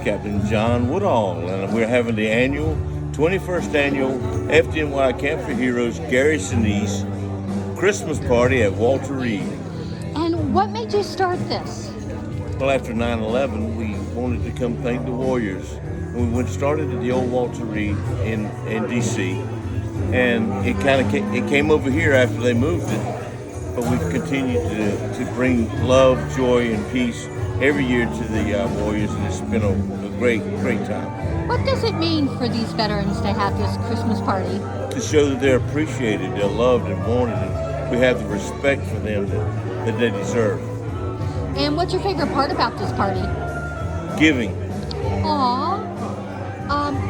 Captain John Woodall, and we're having the 21st annual FDNY Camp for Heroes Gary Sinise Christmas party at Walter Reed. And what made you start this? Well, after 9/11, we wanted to come thank the warriors. And we started at the old Walter Reed in D.C., and it came over here after they moved it. But we've continued to bring love, joy, and peace every year to the warriors, and it's been a great time. What does it mean for these veterans to have this Christmas party? To show that they're appreciated, they're loved and wanted, and we have the respect for them that they deserve. And what's your favorite part about this party? Giving. Aww.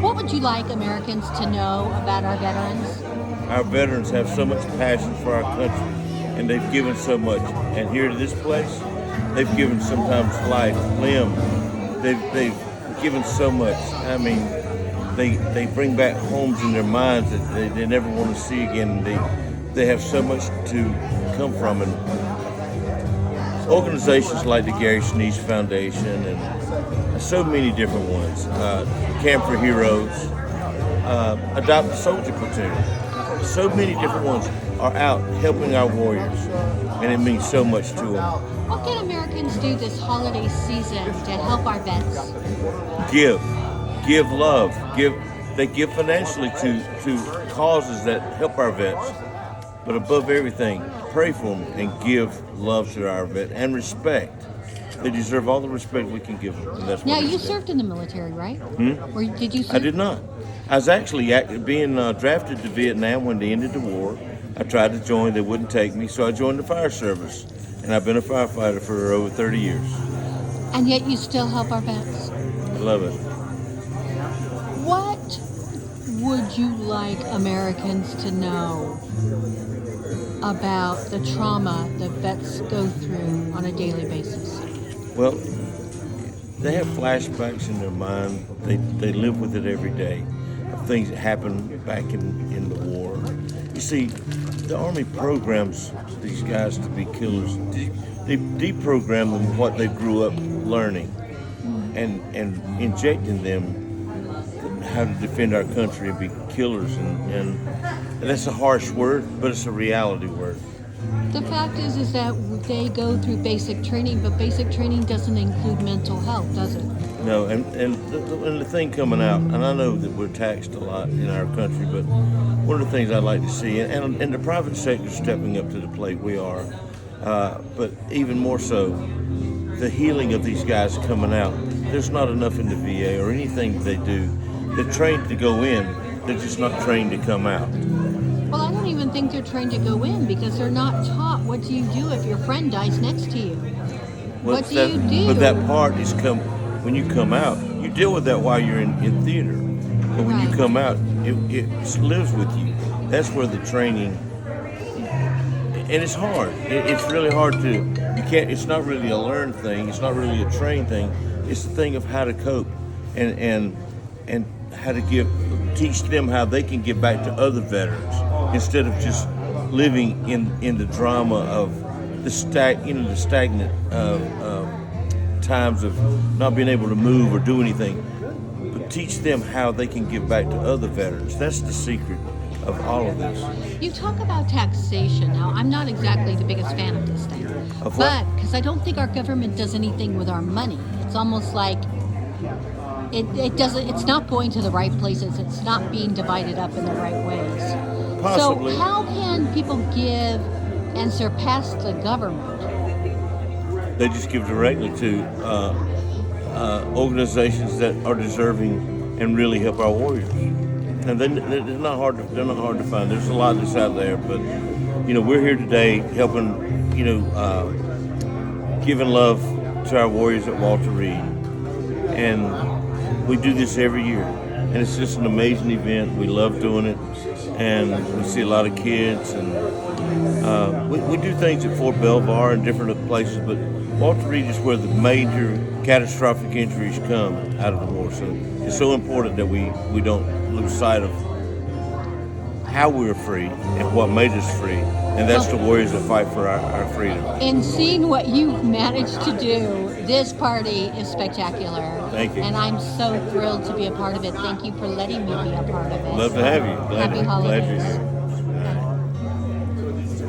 What would you like Americans to know about our veterans? Our veterans have so much passion for our country, and they've given so much. And here to this place, they've given sometimes life, limb. They've given so much. I mean, they bring back homes in their minds that they never want to see again. They have so much to come from, and organizations like the Gary Sinise Foundation and so many different ones, Camp for Heroes, Adopt a Soldier Platoon, so many different ones are out helping our warriors, and it means so much to them. What can Americans do this holiday season to help our vets? Give love, they give financially to causes that help our vets, but above everything, pray for them and give love to our vet and respect. They deserve all the respect we can give them. And that's now, you served in the military, right? Or did you serve? I did not. I was actually being drafted to Vietnam when they ended the war. I tried to join, they wouldn't take me, so I joined the fire service. And I've been a firefighter for over 30 years. And yet you still help our vets? I love it. What would you like Americans to know about the trauma that vets go through on a daily basis? Well, they have flashbacks in their mind. They live with it every day of things that happened back in the war. You see, the Army programs these guys to be killers. They deprogram them what they grew up learning and injecting them how to defend our country and be killers. And that's a harsh word, but it's a reality word. The fact is that they go through basic training, but basic training doesn't include mental health, does it? No, and the thing coming out, and I know that we're taxed a lot in our country, but one of the things I'd like to see, and the private sector stepping up to the plate, we are, but even more so, the healing of these guys coming out. There's not enough in the VA or anything they do. They're trained to go in, they're just not trained to come out. Well, I don't even think they're trained to go in because they're not taught what do you do if your friend dies next to you. What do you do? But that part is when you come out, you deal with that while you're in theater. But when you come out, it lives with you. That's where the training, and it's hard. It's really hard it's not really a learned thing. It's not really a trained thing. It's the thing of how to cope and how to teach them how they can give back to other veterans instead of just living in the drama of the stagnant times of not being able to move or do anything. But teach them how they can give back to other veterans. That's the secret of all of this. You talk about taxation. Now, I'm not exactly the biggest fan of this thing, but because I don't think our government does anything with our money. It's almost like it doesn't. It's not going to the right places. It's not being divided up in the right ways. Possibly. So how can people give and surpass the government? They just give directly to organizations that are deserving and really help our warriors. And they're not hard to find. There's a lot that's out there, but we're here today helping, giving love to our warriors at Walter Reed, and we do this every year. And it's just an amazing event. We love doing it, and we see a lot of kids, and we do things at Fort Belvoir and different places, but Walter Reed is where the major catastrophic injuries come out of the war. So it's so important that we don't lose sight of how we're free and what made us free And that's the warriors that fight for our freedom. In seeing what you've managed to do, this party is spectacular. Thank you. And I'm so thrilled to be a part of it. Thank you for letting me be a part of it. Love to have you. Happy holidays. Glad you're here.